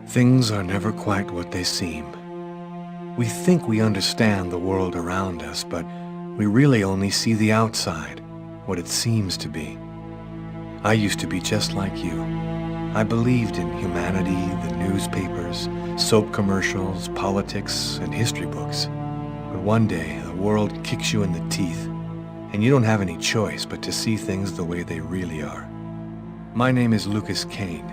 Things are never quite what they seem. We think we understand the world around us, but we really only see the outside, what it seems to be. I used to be just like you. I believed in humanity, the newspapers, soap commercials, politics, and history books. But one day, the world kicks you in the teeth, and you don't have any choice but to see things the way they really are. My name is Lucas Kane.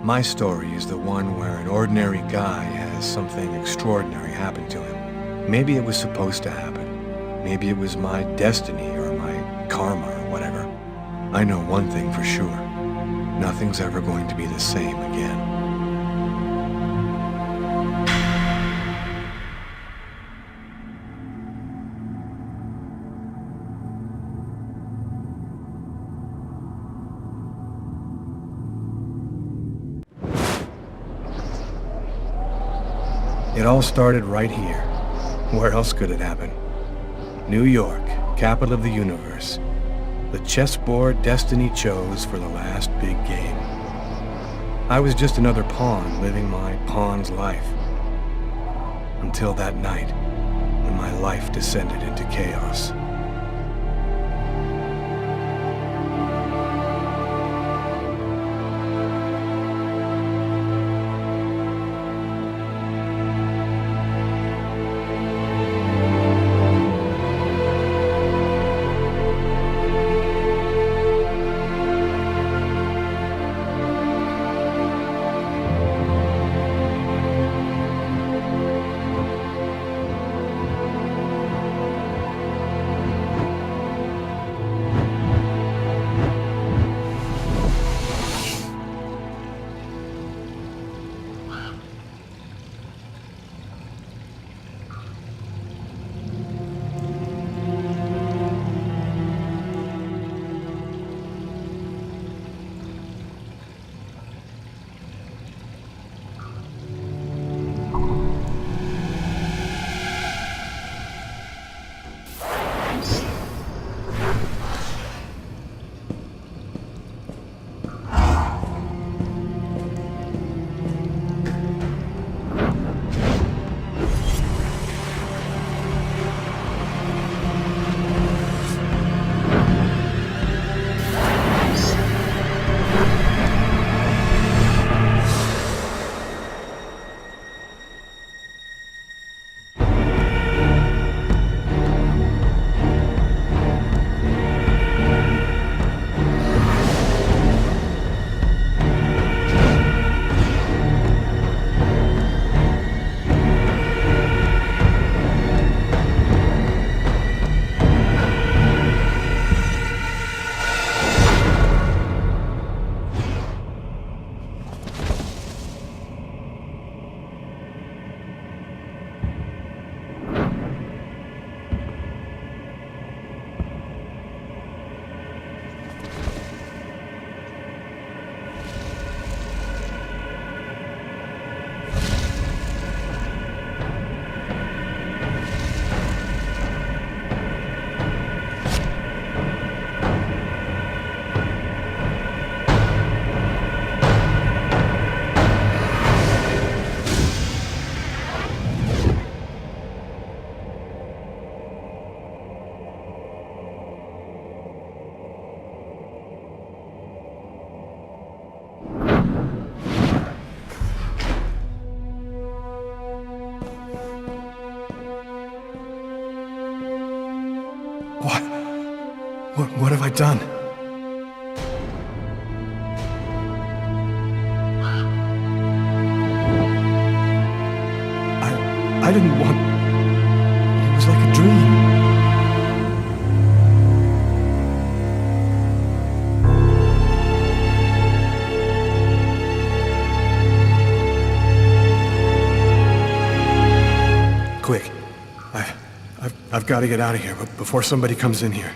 My story is the one where an ordinary guy has something extraordinary happen to him. Maybe it was supposed to happen. Maybe it was my destiny or my karma or whatever. I know one thing for sure. Nothing's ever going to be the same again. It all started right here. Where else could it happen? New York, capital of the universe. The chessboard destiny chose for the last big game. I was just another pawn living my pawn's life. Until that night, when my life descended into chaos. What have I done? I didn't want... It was like a dream. Quick. I've got to get out of here, but before somebody comes in here.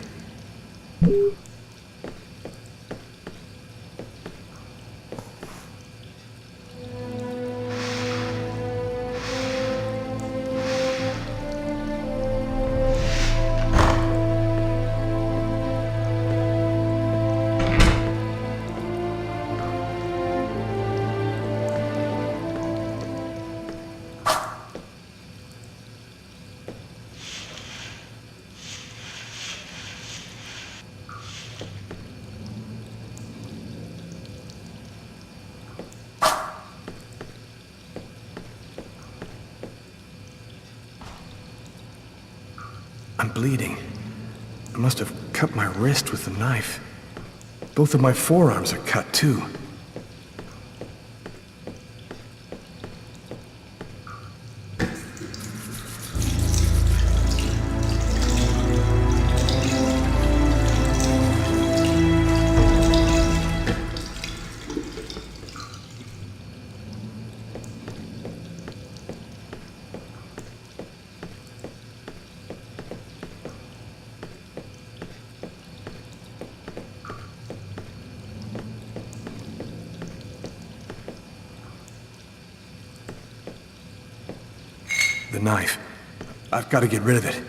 bleeding. I must have cut my wrist with the knife. Both of my forearms are cut, too. The knife. I've got to get rid of it.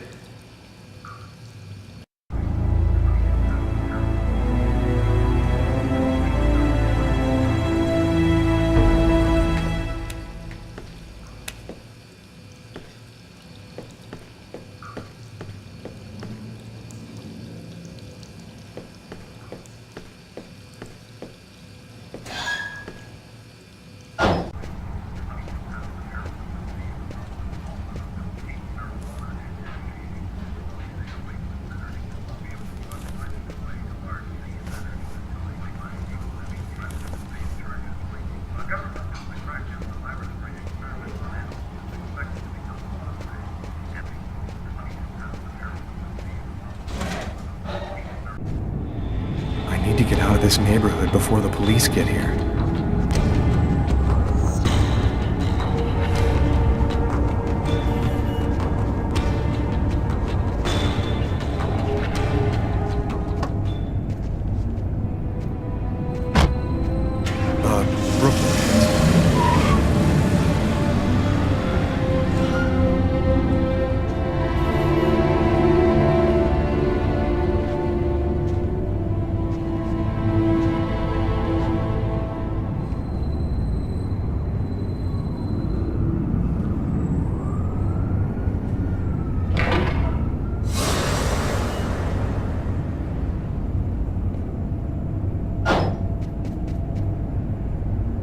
I need to get out of this neighborhood before the police get here. Brooklyn.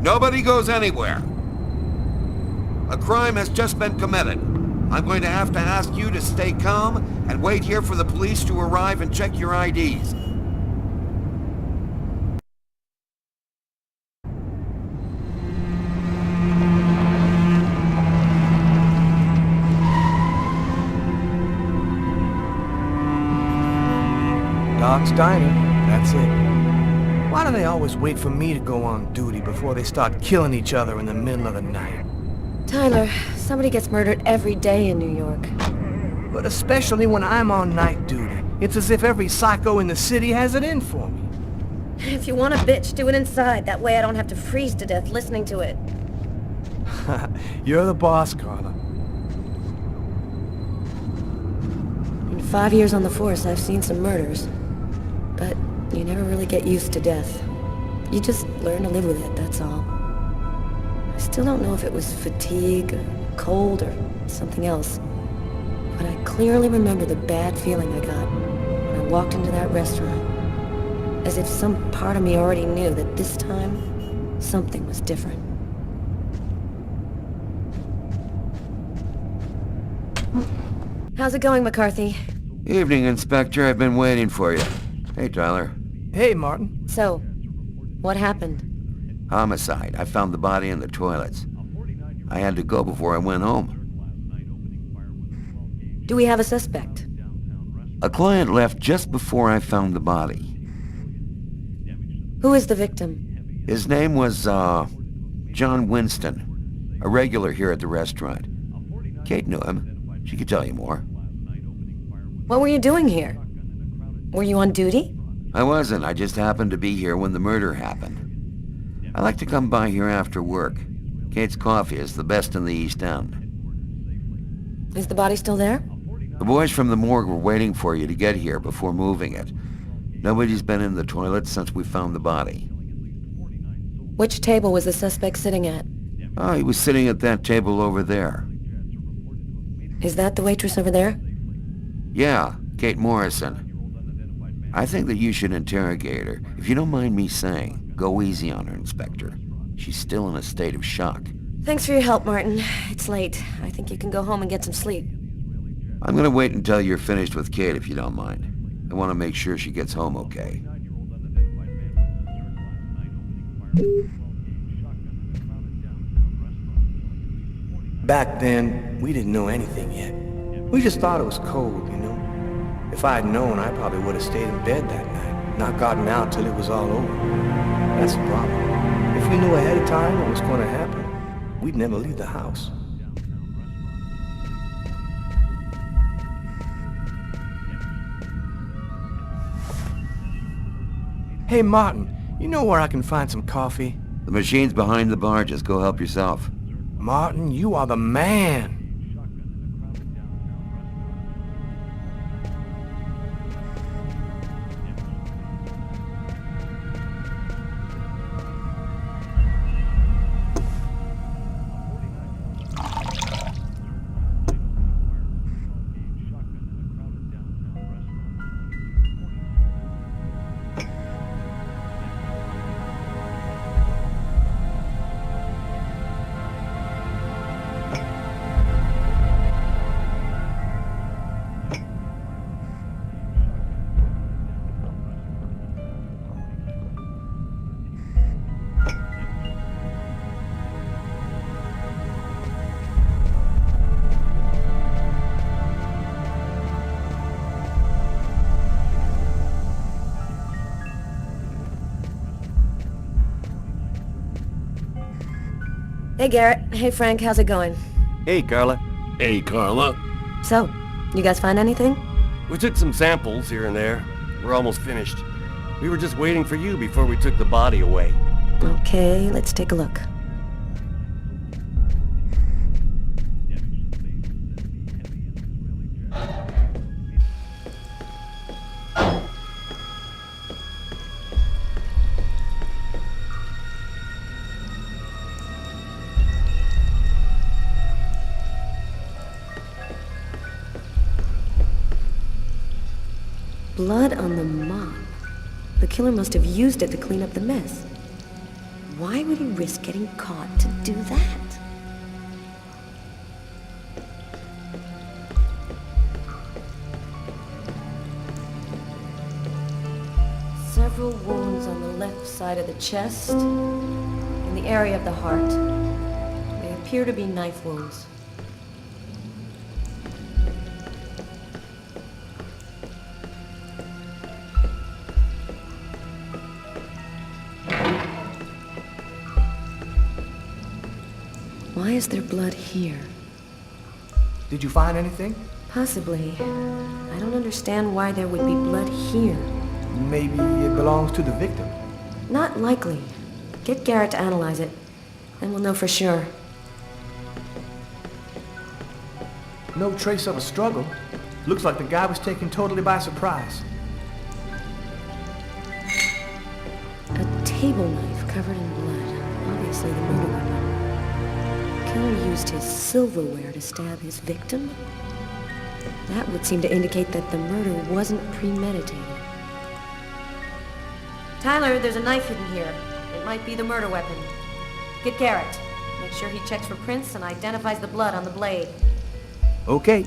Nobody goes anywhere. A crime has just been committed. I'm going to have to ask you to stay calm and wait here for the police to arrive and check your IDs. Doc's Diner, that's it. Why do they always wait for me to go on duty before they start killing each other in the middle of the night? Tyler, somebody gets murdered every day in New York. But especially when I'm on night duty. It's as if every psycho in the city has it in for me. If you want a bitch, do it inside. That way I don't have to freeze to death listening to it. You're the boss, Carla. In 5 years on the force, I've seen some murders. But you never really get used to death. You just learn to live with it, that's all. I still don't know if it was fatigue, or cold, or something else. But I clearly remember the bad feeling I got when I walked into that restaurant. As if some part of me already knew that this time, something was different. How's it going, McCarthy? Evening, Inspector. I've been waiting for you. Hey, Tyler. Hey, Martin. So, what happened? Homicide. I found the body in the toilets. I had to go before I went home. Do we have a suspect? A client left just before I found the body. Who is the victim? His name was, John Winston. A regular here at the restaurant. Kate knew him. She could tell you more. What were you doing here? Were you on duty? I wasn't. I just happened to be here when the murder happened. I like to come by here after work. Kate's coffee is the best in the East End. Is the body still there? The boys from the morgue were waiting for you to get here before moving it. Nobody's been in the toilet since we found the body. Which table was the suspect sitting at? Oh, he was sitting at that table over there. Is that the waitress over there? Yeah, Kate Morrison. I think that you should interrogate her. If you don't mind me saying, go easy on her, Inspector. She's still in a state of shock. Thanks for your help, Martin. It's late. I think you can go home and get some sleep. I'm gonna wait until you're finished with Kate, if you don't mind. I want to make sure she gets home okay. Back then, we didn't know anything yet. We just thought it was cold, you know? If I had known, I probably would have stayed in bed that night, not gotten out till it was all over. That's the problem. If we knew ahead of time what was going to happen, we'd never leave the house. Hey, Martin, you know where I can find some coffee? The machine's behind the bar, just go help yourself. Martin, you are the man. Hey, Garrett. Hey, Frank. How's it going? Hey, Carla. Hey, Carla. So, you guys find anything? We took some samples here and there. We're almost finished. We were just waiting for you before we took the body away. Okay, let's take a look. Blood on the mop. The killer must have used it to clean up the mess. Why would he risk getting caught to do that? Several wounds on the left side of the chest, in the area of the heart. They appear to be knife wounds. Why is there blood here? Did you find anything? Possibly. I don't understand why there would be blood here. Maybe it belongs to the victim. Not likely. Get Garrett to analyze it. Then we'll know for sure. No trace of a struggle. Looks like the guy was taken totally by surprise. A table knife covered in blood. Obviously the murder weapon. The killer used his silverware to stab his victim? That would seem to indicate that the murder wasn't premeditated. Tyler, there's a knife hidden here. It might be the murder weapon. Get Garrett. Make sure he checks for prints and identifies the blood on the blade. Okay.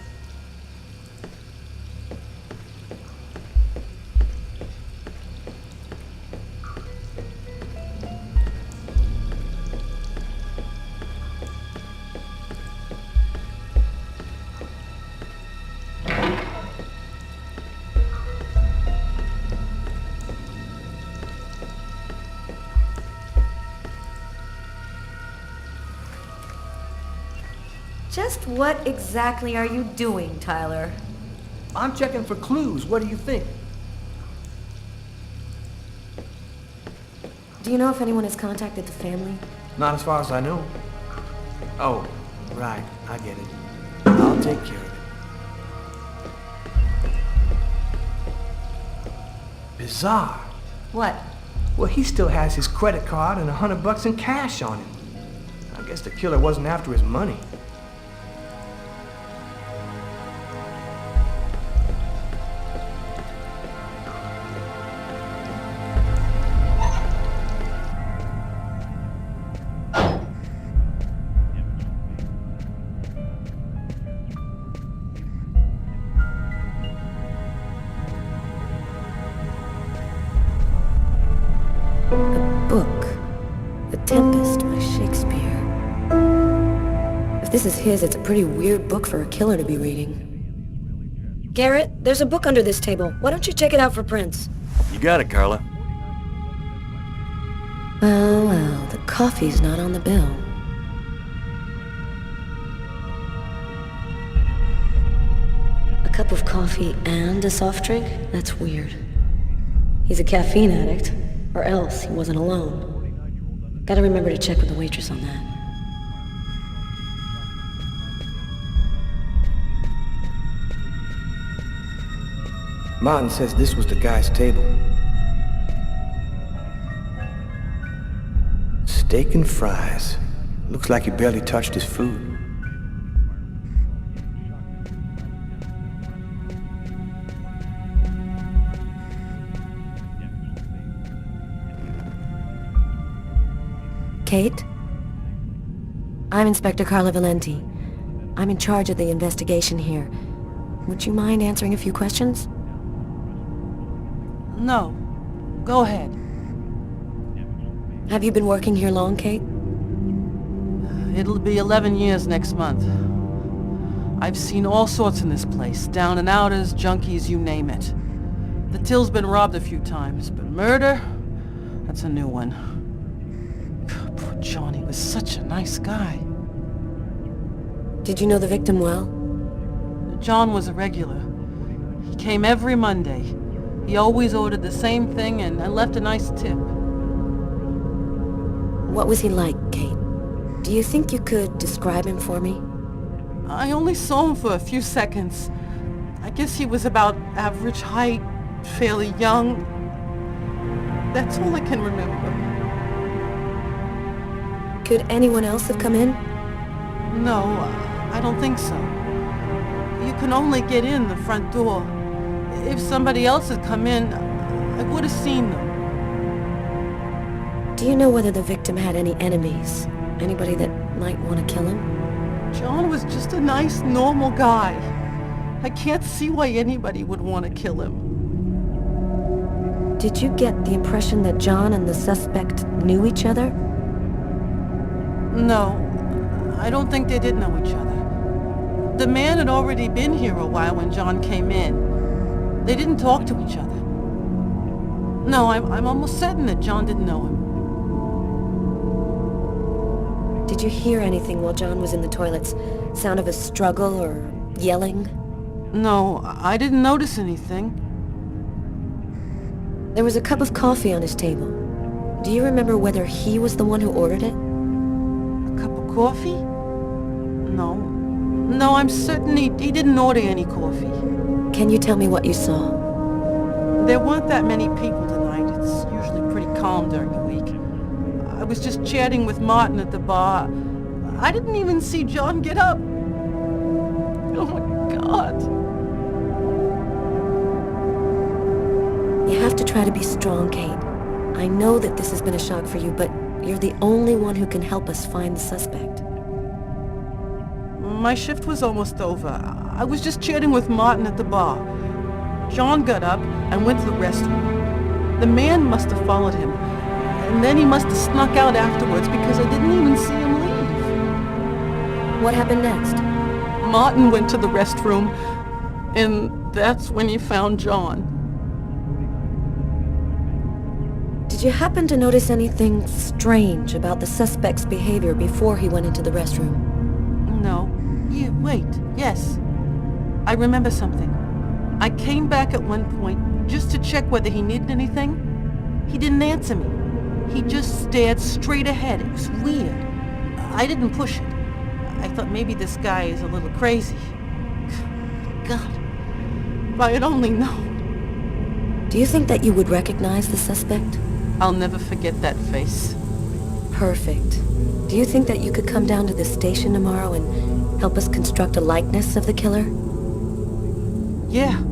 Just what exactly are you doing, Tyler? I'm checking for clues. What do you think? Do you know if anyone has contacted the family? Not as far as I know. Oh, right. I get it. I'll take care of it. Bizarre. What? Well, he still has his credit card and $100 in cash on him. I guess the killer wasn't after his money. The Tempest by Shakespeare. If this is his, it's a pretty weird book for a killer to be reading. Garrett, there's a book under this table. Why don't you check it out for prints? You got it, Carla. Well, the coffee's not on the bill. A cup of coffee and a soft drink? That's weird. He's a caffeine addict, or else he wasn't alone. Gotta remember to check with the waitress on that. Martin says this was the guy's table. Steak and fries. Looks like he barely touched his food. Kate? I'm Inspector Carla Valenti. I'm in charge of the investigation here. Would you mind answering a few questions? No. Go ahead. Have you been working here long, Kate? It'll be 11 years next month. I've seen all sorts in this place. Down and outers, junkies, you name it. The till's been robbed a few times, but murder? That's a new one. Poor Johnny was such a nice guy. Did you know the victim well? John was a regular. He came every Monday. He always ordered the same thing and left a nice tip. What was he like, Kate? Do you think you could describe him for me? I only saw him for a few seconds. I guess he was about average height, fairly young. That's all I can remember. Could anyone else have come in? No, I don't think so. You can only get in the front door. If somebody else had come in, I would have seen them. Do you know whether the victim had any enemies? Anybody that might want to kill him? John was just a nice, normal guy. I can't see why anybody would want to kill him. Did you get the impression that John and the suspect knew each other? No, I don't think they did know each other. The man had already been here a while when John came in. They didn't talk to each other. No, I'm almost certain that John didn't know him. Did you hear anything while John was in the toilets? Sound of a struggle or yelling? No, I didn't notice anything. There was a cup of coffee on his table. Do you remember whether he was the one who ordered it? A cup of coffee? No. No, I'm certain he didn't order any coffee. Can you tell me what you saw? There weren't that many people tonight. It's usually pretty calm during the week. I was just chatting with Martin at the bar. I didn't even see John get up. Oh my God. You have to try to be strong, Kate. I know that this has been a shock for you, but you're the only one who can help us find the suspect. My shift was almost over. I was just chatting with Martin at the bar. John got up and went to the restroom. The man must have followed him, and then he must have snuck out afterwards because I didn't even see him leave. What happened next? Martin went to the restroom, and that's when he found John. Did you happen to notice anything strange about the suspect's behavior before he went into the restroom? No. Wait. Yes. I remember something. I came back at one point just to check whether he needed anything. He didn't answer me. He just stared straight ahead. It was weird. I didn't push it. I thought maybe this guy is a little crazy. God. If I had only known. Do you think that you would recognize the suspect? I'll never forget that face. Perfect. Do you think that you could come down to the station tomorrow and help us construct a likeness of the killer? Yeah.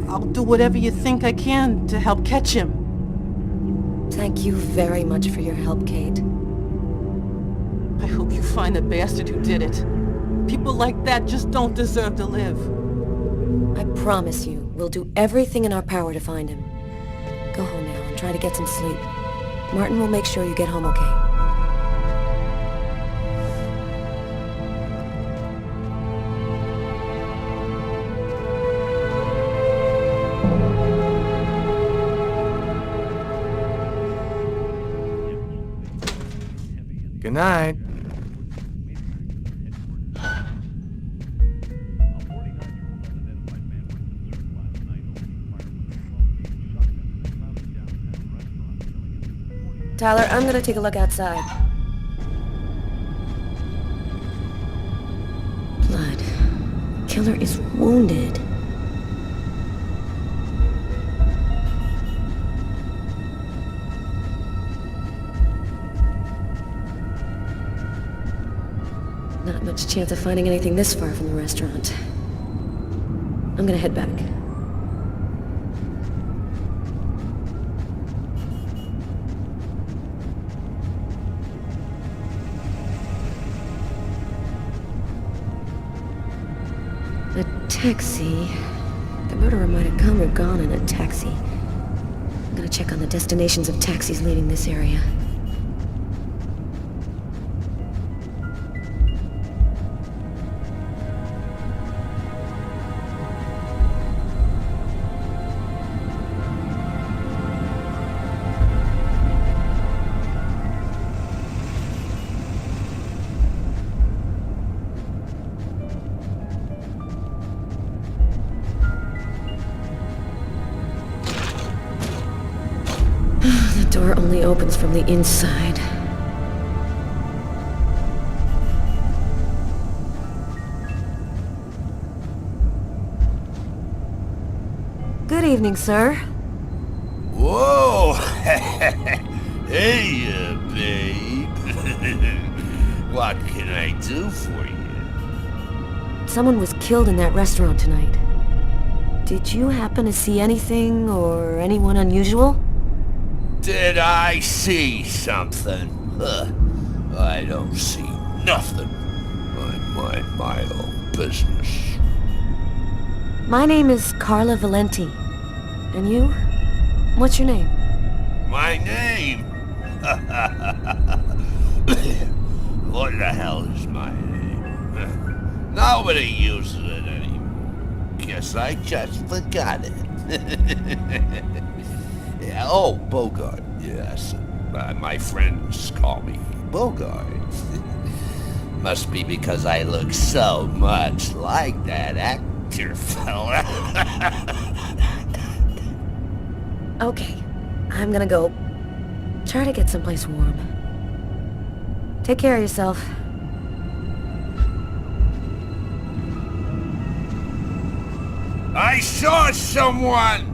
I'll do whatever you think I can to help catch him. Thank you very much for your help, Kate. I hope you find the bastard who did it. People like that just don't deserve to live. I promise you, we'll do everything in our power to find him. Go home now and try to get some sleep. Martin will make sure you get home okay. Good night. Tyler, I'm gonna take a look outside. Blood. Killer is wounded. Not much chance of finding anything this far from the restaurant. I'm gonna head back. A taxi. The murderer might have come or gone in a taxi. I'm gonna check on the destinations of taxis leaving this area. The door only opens from the inside. Good evening, sir. Whoa! Hey, babe. What can I do for you? Someone was killed in that restaurant tonight. Did you happen to see anything or anyone unusual? Did I see something? Huh. I don't see nothing. I mind my own business. My name is Carla Valenti. And you? What's your name? My name? What the hell is my name? Nobody uses it anymore. Guess I just forgot it. Yeah, oh, Bogart, yes. My friends call me Bogart. Must be because I look so much like that actor fella. Okay, I'm gonna go try to get someplace warm. Take care of yourself. I saw someone!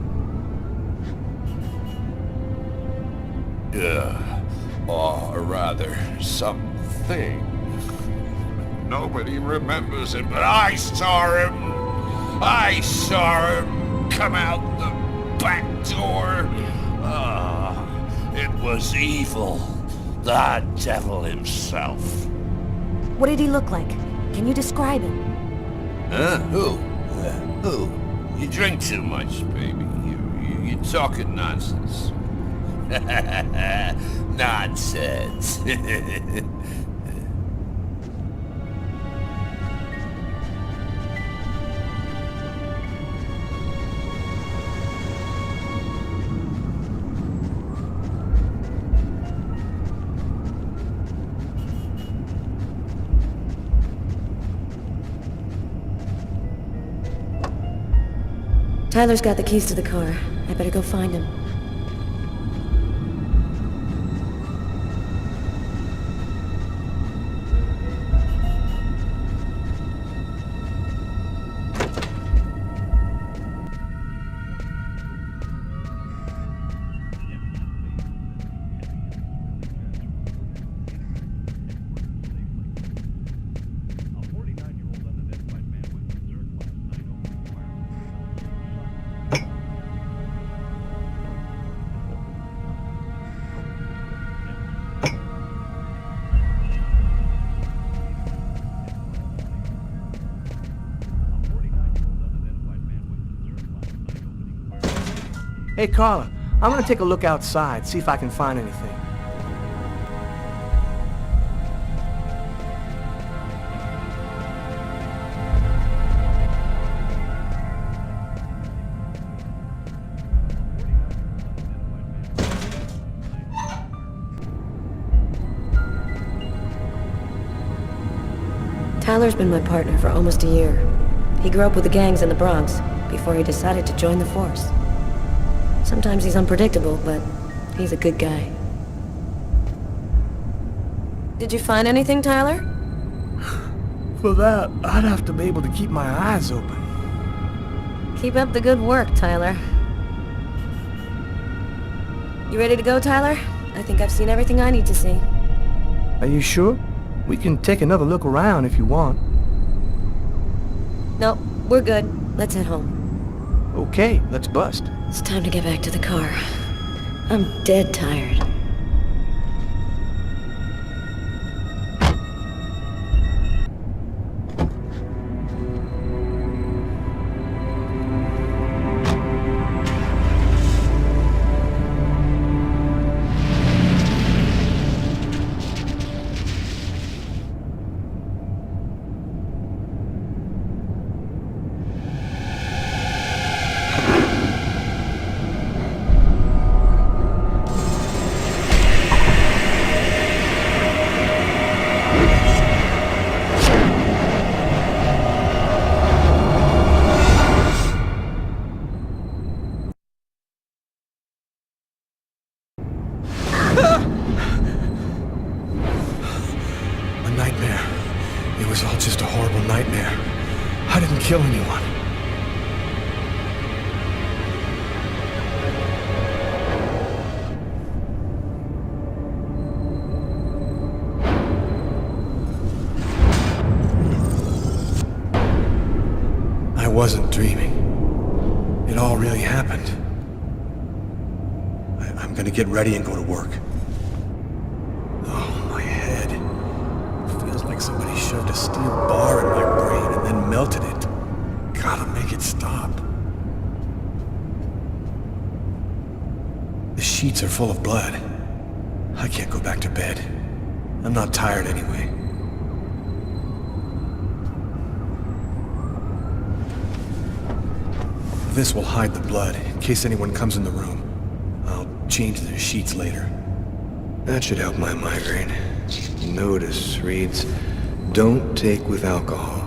Or rather, something. Nobody remembers it, but I saw him! I saw him come out the back door! It was evil. The devil himself. What did he look like? Can you describe him? Huh? Who? Who? You drink too much, baby. You're talking nonsense. Nonsense. Tyler's got the keys to the car. I better go find him. Hey, Carla, I'm gonna take a look outside, see if I can find anything. Tyler's been my partner for almost a year. He grew up with the gangs in the Bronx before he decided to join the force. Sometimes he's unpredictable, but he's a good guy. Did you find anything, Tyler? For that, I'd have to be able to keep my eyes open. Keep up the good work, Tyler. You ready to go, Tyler? I think I've seen everything I need to see. Are you sure? We can take another look around if you want. No, we're good. Let's head home. Okay, let's bust. It's time to get back to the car. I'm dead tired. A nightmare. It was all just a horrible nightmare. I didn't kill anyone. I wasn't dreaming. It all really happened. I'm gonna get ready and go to work. Oh, my head. Feels like somebody shoved a steel bar in my brain and then melted it. Gotta make it stop. The sheets are full of blood. I can't go back to bed. I'm not tired anyway. This will hide the blood in case anyone comes in the room. I'll change the sheets later. That should help my migraine. Notice reads, "Don't take with alcohol."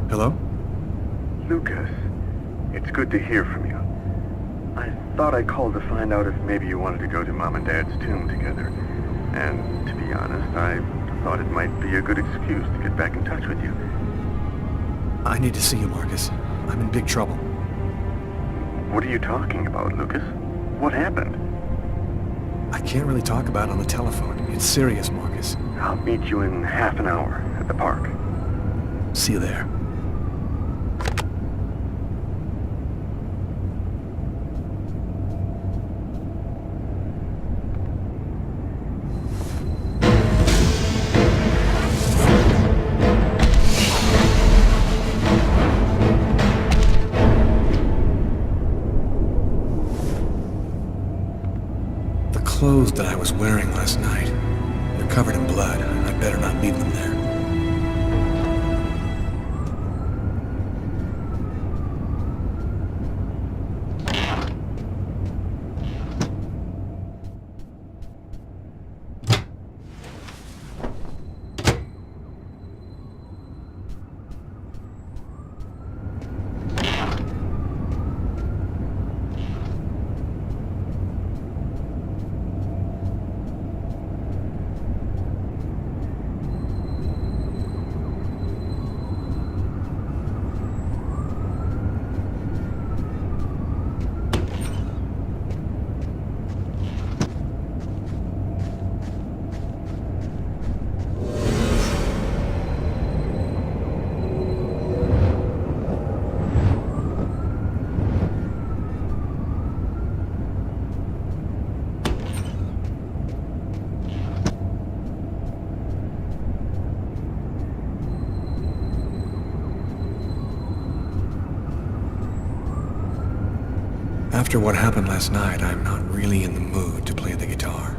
Hello? Lucas, it's good to hear from you. I thought I called to find out if maybe you wanted to go to Mom and Dad's tomb together. And to be honest, I thought it might be a good excuse to get back in touch with you. I need to see you, Marcus. I'm in big trouble. What are you talking about, Lucas? What happened? I can't really talk about it on the telephone. It's serious, Marcus. I'll meet you in half an hour at the park. See you there. The clothes that I was wearing last night, they're covered in blood. I better not leave them there. After what happened last night, I'm not really in the mood to play the guitar.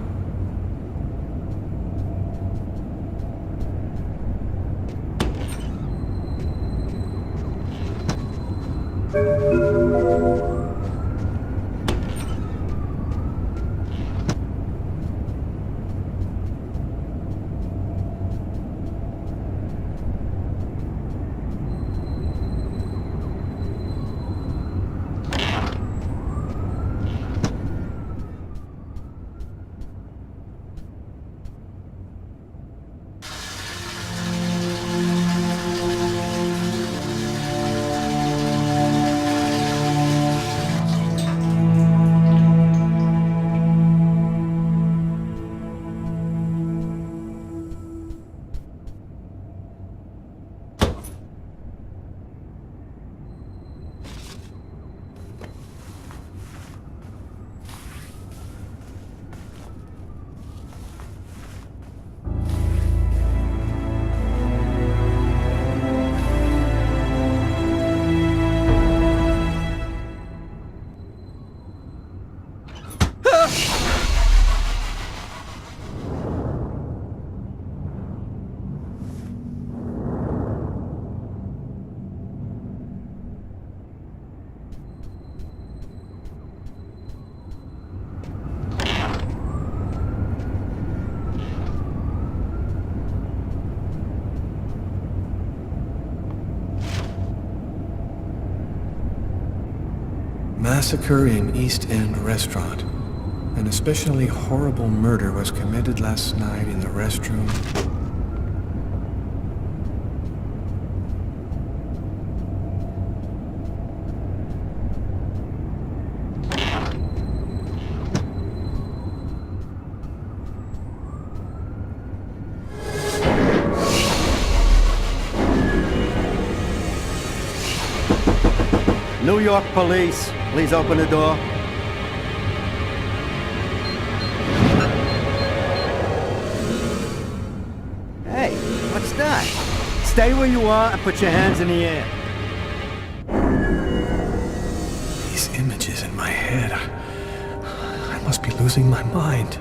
Massacre in East End restaurant. An especially horrible murder was committed last night in the restroom. New York police, please open the door. Hey, what's that? Stay where you are and put your hands in the air. These images in my head. I must be losing my mind.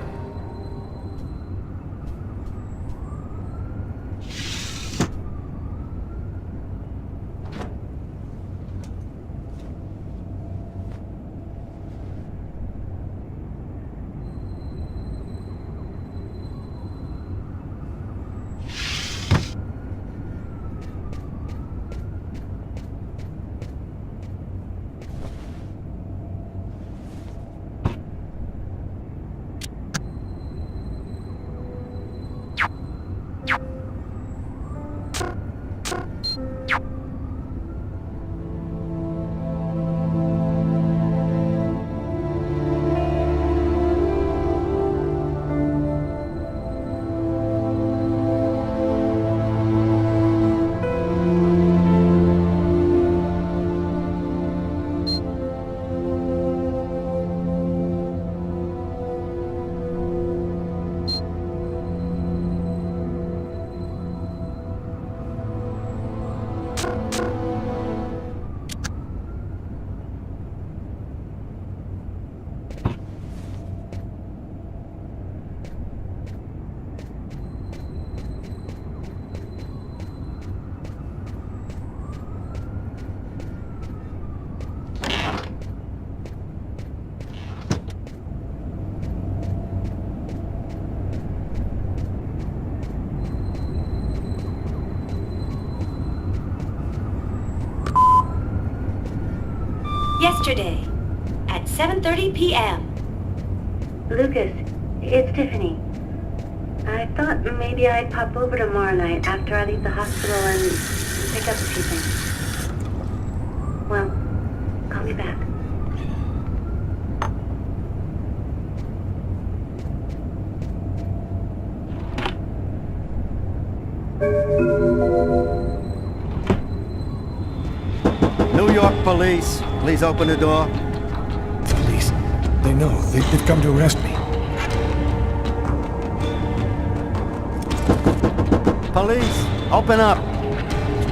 Yesterday, at 7:30 p.m. Lucas, it's Tiffany. I thought maybe I'd pop over tomorrow night after I leave the hospital and pick up a few things. Well, call me back. New York police, please open the door. Police. They know. They've come to arrest me. Police, open up.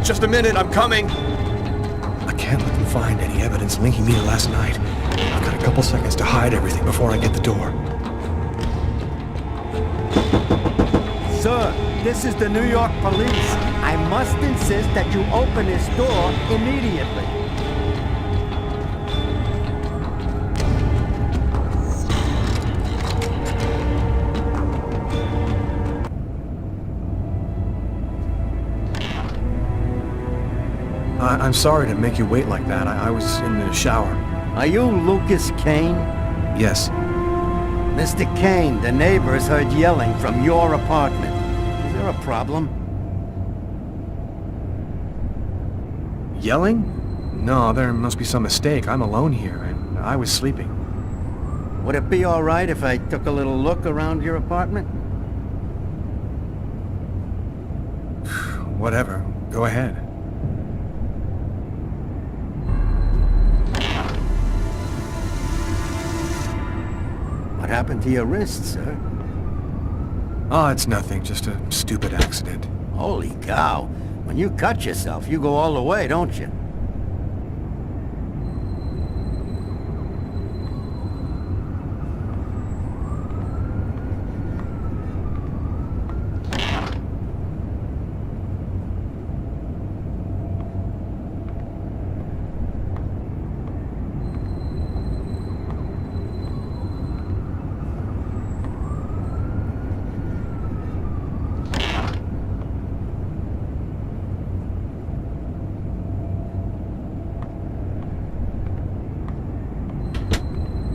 Just a minute, I'm coming. I can't let them find any evidence linking me to last night. I've got a couple seconds to hide everything before I get the door. Sir, this is the New York police. I must insist that you open this door immediately. I'm sorry to make you wait like that. I was in the shower. Are you Lucas Kane? Yes. Mr. Kane, the neighbors heard yelling from your apartment. Is there a problem? Yelling? No, there must be some mistake. I'm alone here, and I was sleeping. Would it be all right if I took a little look around your apartment? Whatever. Go ahead. What happened to your wrist, sir? Oh, it's nothing. Just a stupid accident. Holy cow. When you cut yourself, you go all the way, don't you?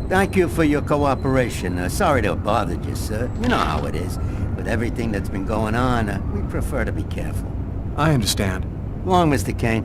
Thank you for your cooperation. Sorry to have bothered you, sir. You know how it is. With everything that's been going on, we prefer to be careful. I understand. Long, Mr. Kane.